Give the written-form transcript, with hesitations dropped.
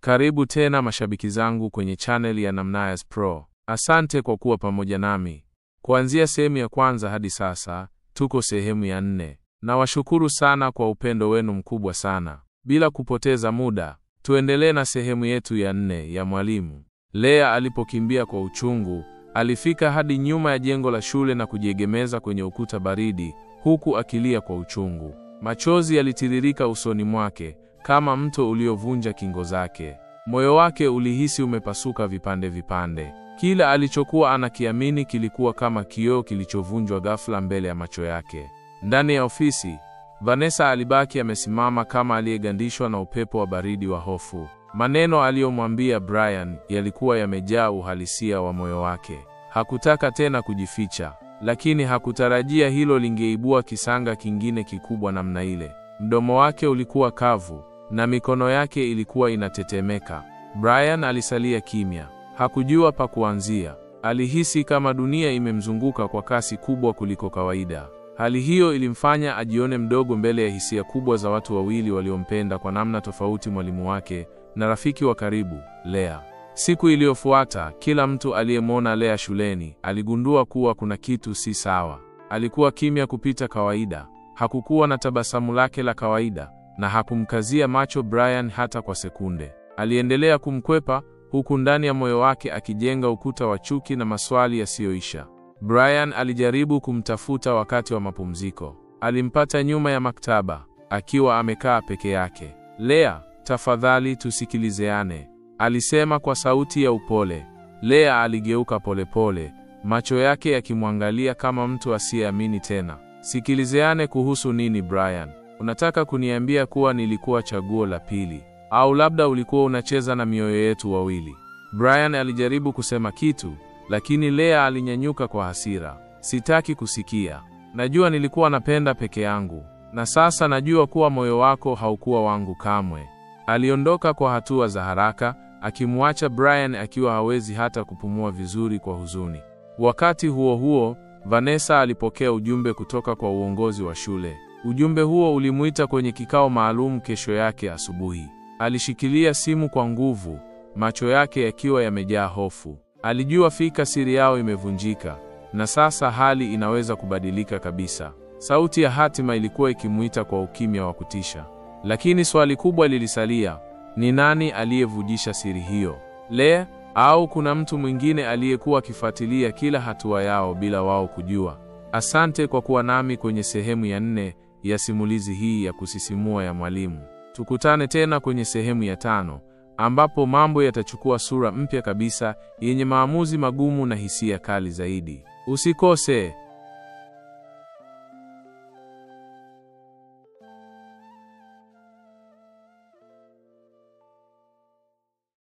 Karibu tena mashabiki zangu kwenye channel ya Namnayas Pro. Asante kwa kuwa pamoja nami. Kuanzia sehemu ya kwanza hadi sasa, tuko sehemu ya 4. Na washukuru sana kwa upendo wenu mkubwa sana. Bila kupoteza muda, tuendelee na sehemu yetu ya 4 ya mwalimu. Lea alipokimbia kwa uchungu, alifika hadi nyuma ya jengo la shule na kujiegemeza kwenye ukuta baridi, huku akilia kwa uchungu. Machozi yalitiririka usoni mwake, kama mto uliovunja kingo zake. Moyo wake ulihisi umepasuka vipande vipande. Kila alichokuwa anakiamini kilikuwa kama kioo kilichovunjwa ghafla mbele ya macho yake. Ndani ya ofisi, Vanessa alibaki amesimama kama aliyegandishwa na upepo wa baridi wa hofu. Maneno aliyomwambia Brian yalikuwa yamejaa uhalisia wa moyo wake. Hakutaka tena kujificha, lakini hakutarajia hilo lingeibua kisanga kingine kikubwa namna ile. Mdomo wake ulikuwa kavu na mikono yake ilikuwa inatetemeka. Brian alisalia kimya. Hakujua pa kuanzia. Alihisi kama dunia imemzunguka kwa kasi kubwa kuliko kawaida. Hali hiyo ilimfanya ajione mdogo mbele ya hisia kubwa za watu wawili waliompenda kwa namna tofauti, mwalimu wake na rafiki wa karibu, Lea. Siku iliyofuata, kila mtu aliyemwona Lea shuleni aligundua kuwa kuna kitu si sawa. Alikuwa kimya kupita kawaida. Hakukuwa na tabasamu lake la kawaida, na hakumkazia macho Brian hata kwa sekunde. Aliendelea kumkwepa, huku ndani ya moyo wake akijenga ukuta wa chuki na maswali yasiyoisha. Brian alijaribu kumtafuta wakati wa mapumziko. Alimpata nyuma ya maktaba, akiwa amekaa peke yake. Lea, tafadhali tusikilizeane, alisema kwa sauti ya upole. Lea aligeuka polepole, macho yake yakimwangalia kama mtu asiyeamini tena. Sikilizeane kuhusu nini Brian? Unataka kuniambia kuwa nilikuwa chaguo la pili? Au labda ulikuwa unacheza na mioyo yetu wawili? Brian alijaribu kusema kitu, lakini Lea alinyanyuka kwa hasira. Sitaki kusikia. Najua nilikuwa napenda peke yangu, na sasa najua kuwa moyo wako haukuwa wangu kamwe. Aliondoka kwa hatua za haraka, akimwacha Brian akiwa hawezi hata kupumua vizuri kwa huzuni. Wakati huo huo, Vanessa alipokea ujumbe kutoka kwa uongozi wa shule. Ujumbe huo ulimuita kwenye kikao maalum kesho yake asubuhi. Alishikilia simu kwa nguvu, macho yake yakiwa yamejaa hofu. Alijua fika siri yao imevunjika, na sasa hali inaweza kubadilika kabisa. Sauti ya hatima ilikuwa ikimuita kwa ukimya wa kutisha. Lakini swali kubwa lilisalia, ni nani aliyevujisha siri hiyo? Lea, au kuna mtu mwingine aliyekuwa akifuatilia kila hatua yao bila wao kujua? Asante kwa kuwa nami kwenye sehemu ya 4 ya simulizi hii ya kusisimua ya mwalimu. Tukutane tena kwenye sehemu ya 5, ambapo mambo yatachukua sura mpya kabisa, yenye maamuzi magumu na hisia kali zaidi. Usikose.